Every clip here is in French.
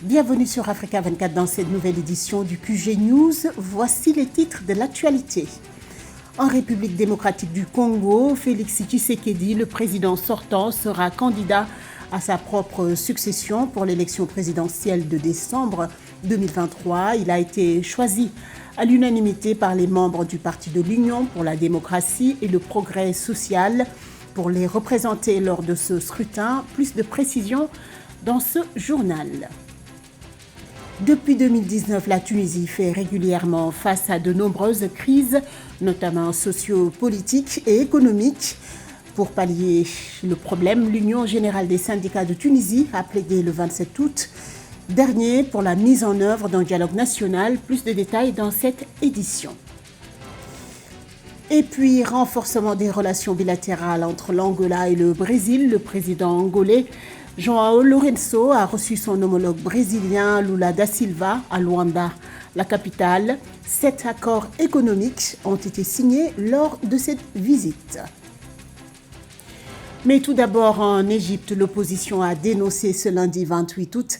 Bienvenue sur Africa 24 dans cette nouvelle édition du QG News. Voici les titres de l'actualité. En République démocratique du Congo, Félix Tshisekedi, le président sortant, sera candidat à sa propre succession pour l'élection présidentielle de décembre 2023. Il a été choisi à l'unanimité par les membres du Parti de l'Union pour la démocratie et le progrès social pour les représenter lors de ce scrutin. Plus de précisions dans ce journal. Depuis 2019, la Tunisie fait régulièrement face à de nombreuses crises, notamment socio-politiques et économiques. Pour pallier le problème, l'Union générale des syndicats de Tunisie a plaidé le 27 août dernier pour la mise en œuvre d'un dialogue national. Plus de détails dans cette édition. Et puis, renforcement des relations bilatérales entre l'Angola et le Brésil. Le président angolais João Lourenço a reçu son homologue brésilien Lula da Silva à Luanda, la capitale. 7 accords économiques ont été signés lors de cette visite. Mais tout d'abord, en Égypte, l'opposition a dénoncé ce lundi 28 août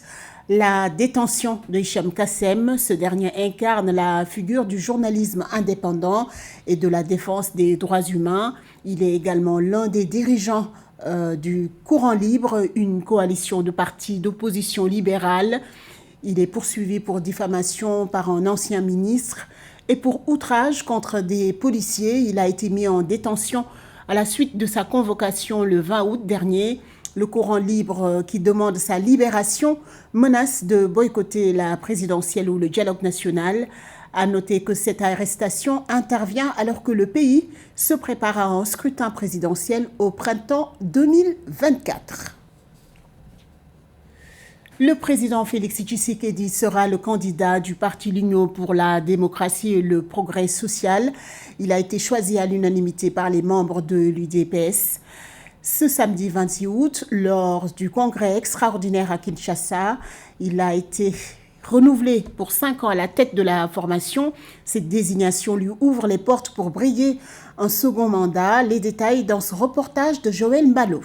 la détention de Hicham Kassem. Ce dernier incarne la figure du journalisme indépendant et de la défense des droits humains. Il est également l'un des dirigeants du Courant Libre, une coalition de partis d'opposition libérale. Il est poursuivi pour diffamation par un ancien ministre et pour outrage contre des policiers. Il a été mis en détention à la suite de sa convocation le 20 août dernier. Le Courant Libre, qui demande sa libération, menace de boycotter la présidentielle ou le dialogue national. À noter que cette arrestation intervient alors que le pays se prépare à un scrutin présidentiel au printemps 2024. Le président Félix Tshisekedi sera le candidat du Parti l'Union pour la démocratie et le progrès social. Il a été choisi à l'unanimité par les membres de l'UDPS. Ce samedi 26 août, lors du congrès extraordinaire à Kinshasa, il a été renouvelé pour 5 ans à la tête de la formation. Cette désignation lui ouvre les portes pour briguer un second mandat. Les détails dans ce reportage de Joël Mbalo.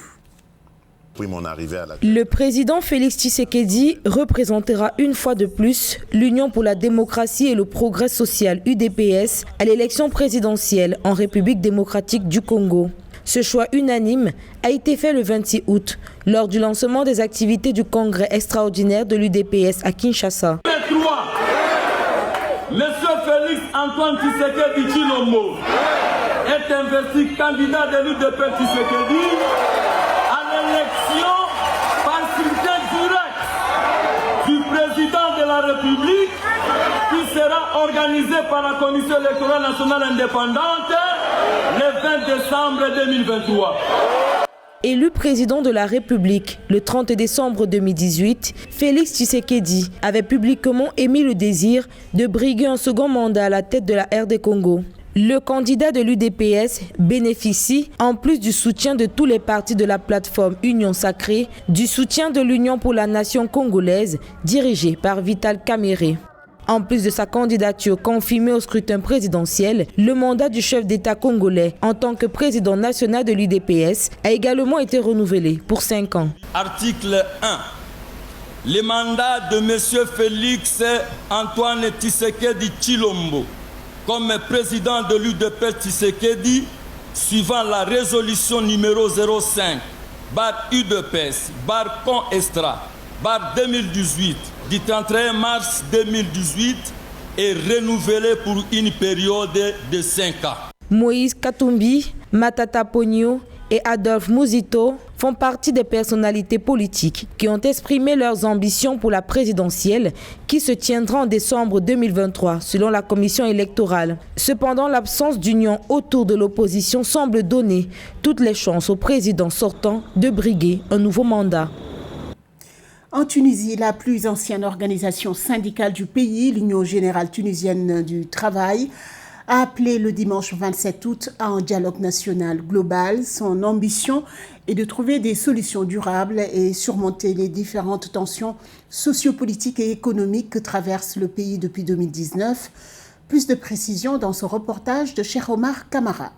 Le président Félix Tshisekedi représentera une fois de plus l'Union pour la démocratie et le progrès social UDPS à l'élection présidentielle en République démocratique du Congo. Ce choix unanime a été fait le 26 août lors du lancement des activités du congrès extraordinaire de l'UDPS à Kinshasa. Monsieur Félix Antoine Tshisekedi Tshilombo est investi candidat de l'UDPS Tshisekedi à l'élection par scrutin direct du président de la République qui sera organisée par la Commission électorale nationale indépendante le 20 décembre 2023. Élu président de la République le 30 décembre 2018, Félix Tshisekedi avait publiquement émis le désir de briguer un second mandat à la tête de la RD Congo. Le candidat de l'UDPS bénéficie, en plus du soutien de tous les partis de la plateforme Union Sacrée, du soutien de l'Union pour la nation congolaise, dirigée par Vital Kamerhe. En plus de sa candidature confirmée au scrutin présidentiel, le mandat du chef d'État congolais en tant que président national de l'UDPS a également été renouvelé pour 5 ans. Article 1. Le mandat de M. Félix Antoine Tshisekedi Tshilombo comme président de l'UDPS Tshisekedi, suivant la résolution numéro 05, UDPS, CON-ESTRA, 2018, du 31 mars 2018 est renouvelé pour une période de 5 ans. Moïse Katumbi, Matata Ponyo et Adolphe Muzito font partie des personnalités politiques qui ont exprimé leurs ambitions pour la présidentielle qui se tiendra en décembre 2023 selon la commission électorale. Cependant, l'absence d'union autour de l'opposition semble donner toutes les chances au président sortant de briguer un nouveau mandat. En Tunisie, la plus ancienne organisation syndicale du pays, l'Union générale tunisienne du travail, a appelé le dimanche 27 août à un dialogue national global. Son ambition est de trouver des solutions durables et surmonter les différentes tensions sociopolitiques et économiques que traverse le pays depuis 2019. Plus de précisions dans ce reportage de Cheikh Omar Kamara.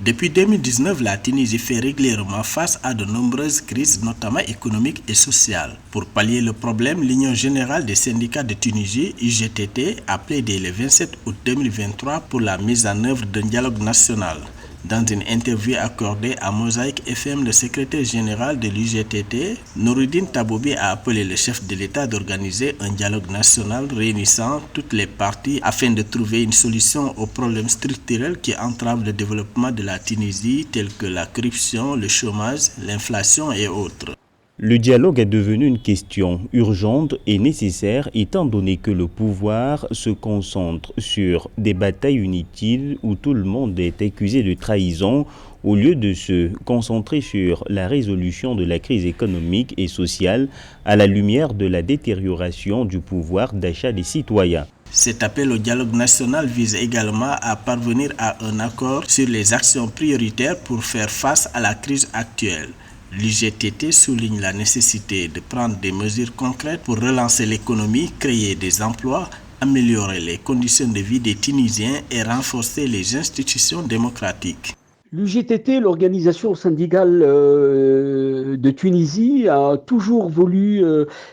Depuis 2019, la Tunisie fait régulièrement face à de nombreuses crises, notamment économiques et sociales. Pour pallier le problème, l'Union générale des syndicats de Tunisie, UGTT, a plaidé le 27 août 2023 pour la mise en œuvre d'un dialogue national. Dans une interview accordée à Mosaïque FM, le secrétaire général de l'UGTT, Noureddine Taboubi, a appelé le chef de l'État d'organiser un dialogue national réunissant toutes les parties afin de trouver une solution aux problèmes structurels qui entravent le développement de la Tunisie, tels que la corruption, le chômage, l'inflation et autres. Le dialogue est devenu une question urgente et nécessaire étant donné que le pouvoir se concentre sur des batailles inutiles où tout le monde est accusé de trahison au lieu de se concentrer sur la résolution de la crise économique et sociale à la lumière de la détérioration du pouvoir d'achat des citoyens. Cet appel au dialogue national vise également à parvenir à un accord sur les actions prioritaires pour faire face à la crise actuelle. L'UGTT souligne la nécessité de prendre des mesures concrètes pour relancer l'économie, créer des emplois, améliorer les conditions de vie des Tunisiens et renforcer les institutions démocratiques. L'UGTT, l'organisation syndicale de Tunisie, a toujours voulu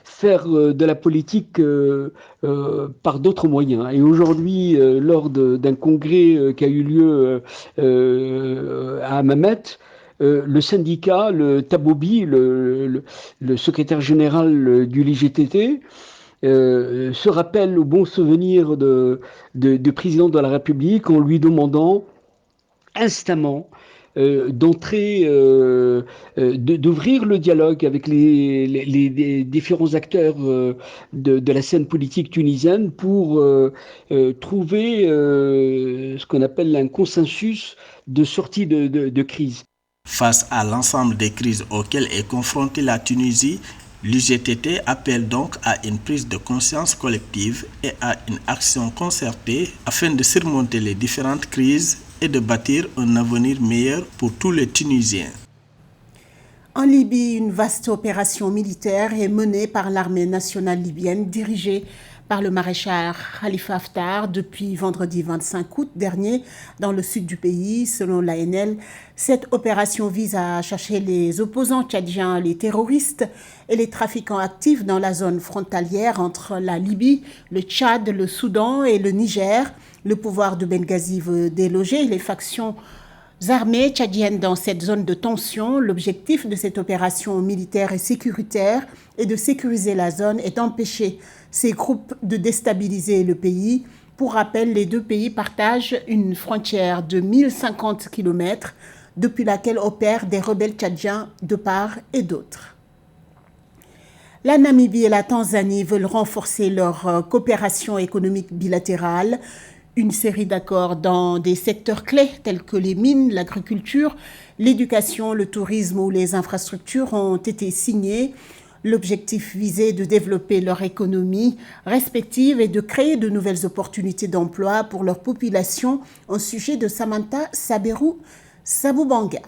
faire de la politique par d'autres moyens. Et aujourd'hui, lors d'un congrès qui a eu lieu à Hammamet, le syndicat, le Taboubi, le secrétaire général du l'UGTT, se rappelle au bon souvenir du président de la République en lui demandant instamment d'entrer, d'ouvrir le dialogue avec les différents acteurs de la scène politique tunisienne pour trouver ce qu'on appelle un consensus de sortie de crise. Face à l'ensemble des crises auxquelles est confrontée la Tunisie, l'UGTT appelle donc à une prise de conscience collective et à une action concertée afin de surmonter les différentes crises et de bâtir un avenir meilleur pour tous les Tunisiens. En Libye, une vaste opération militaire est menée par l'armée nationale libyenne dirigée par le maréchal Khalifa Haftar depuis vendredi 25 août dernier dans le sud du pays. Selon l'ANL, cette opération vise à chercher les opposants tchadiens, les terroristes et les trafiquants actifs dans la zone frontalière entre la Libye, le Tchad, le Soudan et le Niger. Le pouvoir de Benghazi veut déloger les factions armées tchadiennes dans cette zone de tension. L'objectif de cette opération militaire et sécuritaire est de sécuriser la zone et d'empêcher ces groupes de déstabiliser le pays. Pour rappel, les deux pays partagent une frontière de 1050 km depuis laquelle opèrent des rebelles tchadiens de part et d'autre. La Namibie et la Tanzanie veulent renforcer leur coopération économique bilatérale. Une série d'accords dans des secteurs clés tels que les mines, l'agriculture, l'éducation, le tourisme ou les infrastructures ont été signés. L'objectif visé de développer leur économie respective et de créer de nouvelles opportunités d'emploi pour leur population, un sujet de Samantha Saberou Saboubanga.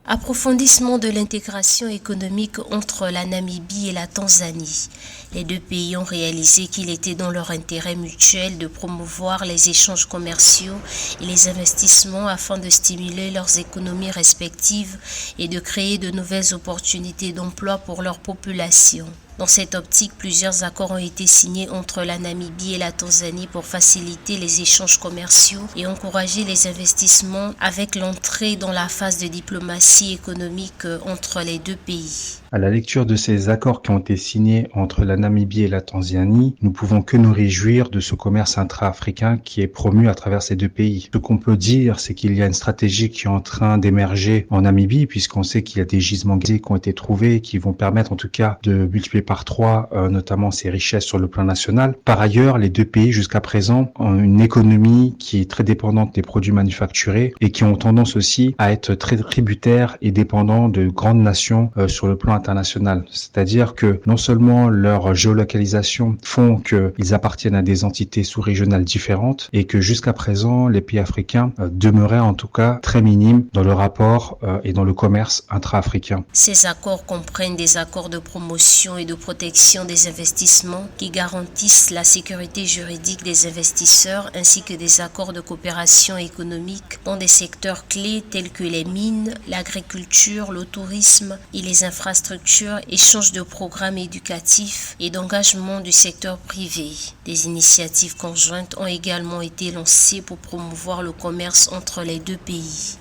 Approfondissement de l'intégration économique entre la Namibie et la Tanzanie. Les deux pays ont réalisé qu'il était dans leur intérêt mutuel de promouvoir les échanges commerciaux et les investissements afin de stimuler leurs économies respectives et de créer de nouvelles opportunités d'emploi pour leur population. Dans cette optique, plusieurs accords ont été signés entre la Namibie et la Tanzanie pour faciliter les échanges commerciaux et encourager les investissements avec l'entrée dans la phase de diplomatie économique entre les deux pays. À la lecture de ces accords qui ont été signés entre la Namibie et la Tanzanie, nous pouvons que nous réjouir de ce commerce intra-africain qui est promu à travers ces deux pays. Ce qu'on peut dire, c'est qu'il y a une stratégie qui est en train d'émerger en Namibie, puisqu'on sait qu'il y a des gisements qui ont été trouvés, qui vont permettre en tout cas de multiplier par 3, notamment ces richesses sur le plan national. Par ailleurs, les deux pays jusqu'à présent ont une économie qui est très dépendante des produits manufacturés et qui ont tendance aussi à être très tributaires et dépendants de grandes nations sur le plan international. C'est-à-dire que non seulement leur géolocalisation font qu'ils appartiennent à des entités sous-régionales différentes et que jusqu'à présent, les pays africains demeuraient en tout cas très minimes dans le rapport et dans le commerce intra-africain. Ces accords comprennent des accords de promotion et de de protection des investissements qui garantissent la sécurité juridique des investisseurs ainsi que des accords de coopération économique dans des secteurs clés tels que les mines, l'agriculture, le tourisme et les infrastructures, échange de programmes éducatifs et d'engagement du secteur privé. Des initiatives conjointes ont également été lancées pour promouvoir le commerce entre les deux pays.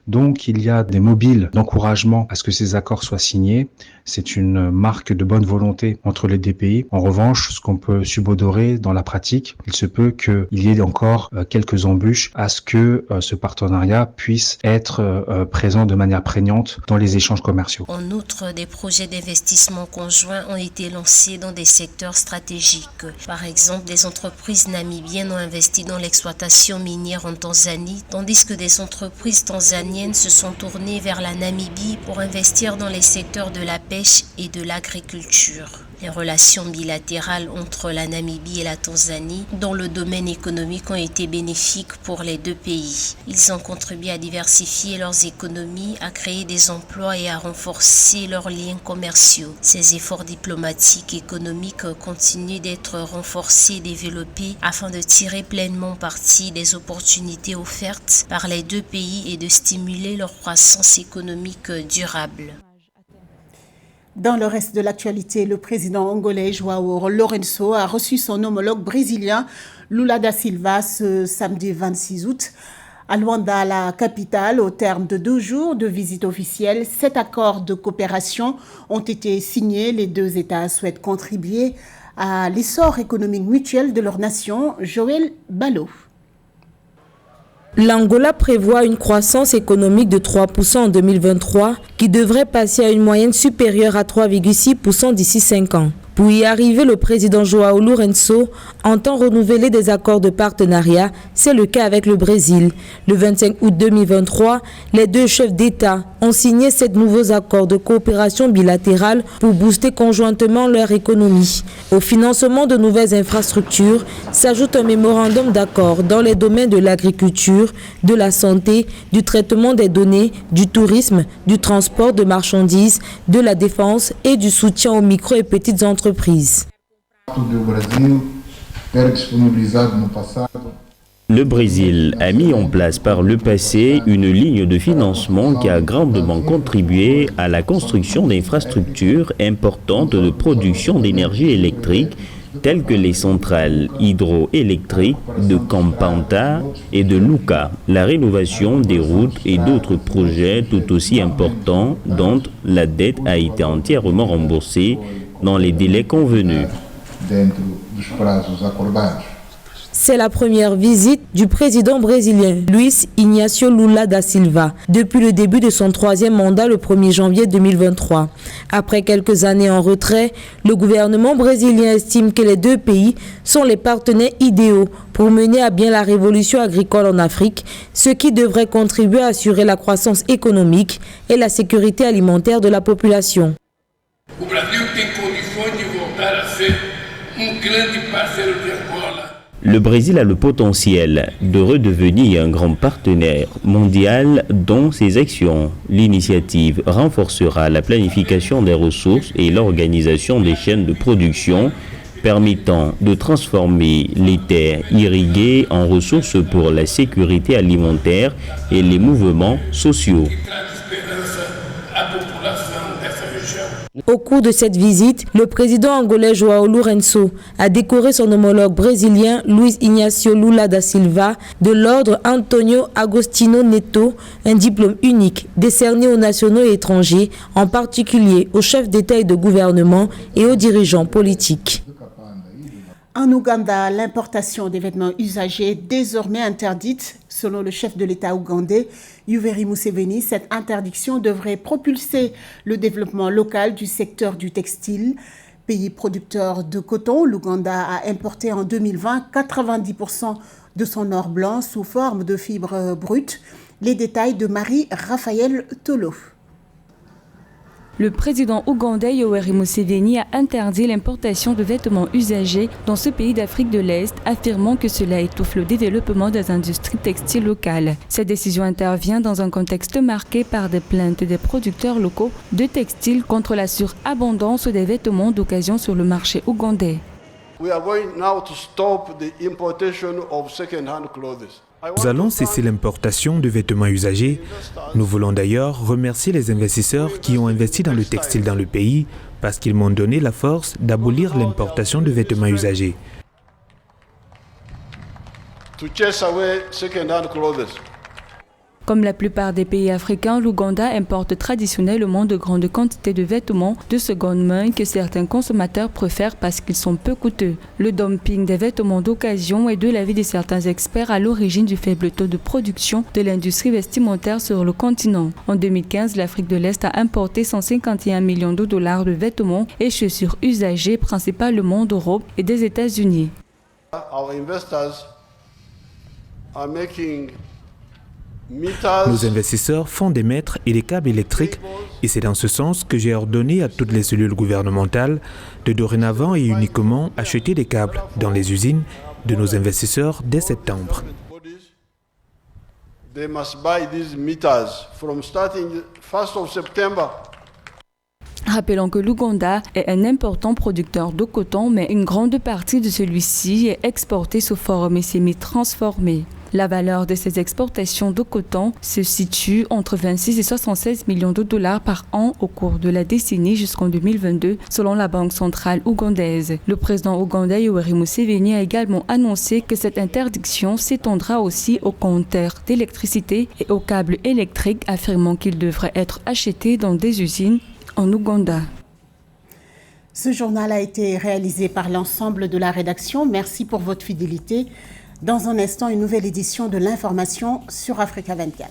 Donc, il y a des mobiles d'encouragement à ce que ces accords soient signés. C'est une marque de bonne volonté entre les deux pays. En revanche, ce qu'on peut subodorer dans la pratique, il se peut qu'il y ait encore quelques embûches à ce que ce partenariat puisse être présent de manière prégnante dans les échanges commerciaux. En outre, des projets d'investissement conjoints ont été lancés dans des secteurs stratégiques. Par exemple, des entreprises namibiennes ont investi dans l'exploitation minière en Tanzanie, tandis que des entreprises tanzaniennes se sont tournées vers la Namibie pour investir dans les secteurs de la pêche et de l'agriculture. Les relations bilatérales entre la Namibie et la Tanzanie dans le domaine économique ont été bénéfiques pour les deux pays. Ils ont contribué à diversifier leurs économies, à créer des emplois et à renforcer leurs liens commerciaux. Ces efforts diplomatiques et économiques continuent d'être renforcés et développés afin de tirer pleinement parti des opportunités offertes par les deux pays et de stimuler leur croissance économique durable. Dans le reste de l'actualité, le président angolais João Lourenço a reçu son homologue brésilien Lula da Silva ce samedi 26 août. À Luanda, la capitale, au terme de 2 jours de visite officielle, 7 accords de coopération ont été signés. Les deux États souhaitent contribuer à l'essor économique mutuel de leur nation. Joël Ballot. L'Angola prévoit une croissance économique de 3% en 2023 qui devrait passer à une moyenne supérieure à 3,6% d'ici 5 ans. Pour y arriver, le président João Lourenço entend renouveler des accords de partenariat. C'est le cas avec le Brésil. Le 25 août 2023, les deux chefs d'État ont signé 7 nouveaux accords de coopération bilatérale pour booster conjointement leur économie. Au financement de nouvelles infrastructures s'ajoute un mémorandum d'accord dans les domaines de l'agriculture, de la santé, du traitement des données, du tourisme, du transport de marchandises, de la défense et du soutien aux micro et petites entreprises. Le Brésil a mis en place par le passé une ligne de financement qui a grandement contribué à la construction d'infrastructures importantes de production d'énergie électrique telles que les centrales hydroélectriques de Campanta et de Luca, la rénovation des routes et d'autres projets tout aussi importants dont la dette a été entièrement remboursée dans les délais convenus. C'est la première visite du président brésilien Luiz Inácio Lula da Silva depuis le début de son 3e mandat le 1er janvier 2023. Après quelques années en retrait, le gouvernement brésilien estime que les deux pays sont les partenaires idéaux pour mener à bien la révolution agricole en Afrique, ce qui devrait contribuer à assurer la croissance économique et la sécurité alimentaire de la population. O Brasil tem condições de voltar a ser grande parceiro de Angola. Le Brésil a le potentiel de redevenir un grand partenaire mondial dans ses actions. L'initiative renforcera la planification des ressources et l'organisation des chaînes de production, permettant de transformer les terres irriguées en ressources pour la sécurité alimentaire et les mouvements sociaux. Au cours de cette visite, le président angolais João Lourenço a décoré son homologue brésilien Luiz Inácio Lula da Silva de l'ordre Antonio Agostinho Neto, un diplôme unique décerné aux nationaux et étrangers, en particulier aux chefs d'État et de gouvernement et aux dirigeants politiques. En Ouganda, l'importation des vêtements usagés est désormais interdite. Selon le chef de l'État ougandais, Yoweri Museveni, cette interdiction devrait propulser le développement local du secteur du textile. Pays producteur de coton, l'Ouganda a importé en 2020 90% de son or blanc sous forme de fibres brutes. Les détails de Marie-Raphaël Tolo. Le président ougandais Yoweri Museveni a interdit l'importation de vêtements usagés dans ce pays d'Afrique de l'Est, affirmant que cela étouffe le développement des industries textiles locales. Cette décision intervient dans un contexte marqué par des plaintes des producteurs locaux de textiles contre la surabondance des vêtements d'occasion sur le marché ougandais. We are going now to stop the importation of second-hand clothes. Nous allons cesser l'importation de vêtements usagés. Nous voulons d'ailleurs remercier les investisseurs qui ont investi dans le textile dans le pays parce qu'ils m'ont donné la force d'abolir l'importation de vêtements usagés. To chase away second-hand clothes. Comme la plupart des pays africains, l'Ouganda importe traditionnellement de grandes quantités de vêtements de seconde main que certains consommateurs préfèrent parce qu'ils sont peu coûteux. Le dumping des vêtements d'occasion est de l'avis de certains experts à l'origine du faible taux de production de l'industrie vestimentaire sur le continent. En 2015, l'Afrique de l'Est a importé 151 millions de dollars de vêtements et chaussures usagés principalement d'Europe et des États-Unis. Our investors are making Nos investisseurs font des mètres et des câbles électriques et c'est dans ce sens que j'ai ordonné à toutes les cellules gouvernementales de dorénavant et uniquement acheter des câbles dans les usines de nos investisseurs dès septembre. They must buy these meters from starting 1st of September. Rappelons que l'Ouganda est un important producteur de coton, mais une grande partie de celui-ci est exportée sous forme semi-transformée. La valeur de ces exportations de coton se situe entre 26 et 76 millions de dollars par an au cours de la décennie jusqu'en 2022, selon la Banque centrale ougandaise. Le président ougandais Yoweri Museveni a également annoncé que cette interdiction s'étendra aussi aux compteurs d'électricité et aux câbles électriques, affirmant qu'ils devraient être achetés dans des usines en Ouganda. Ce journal a été réalisé par l'ensemble de la rédaction. Merci pour votre fidélité. Dans un instant, une nouvelle édition de l'information sur Africa 24.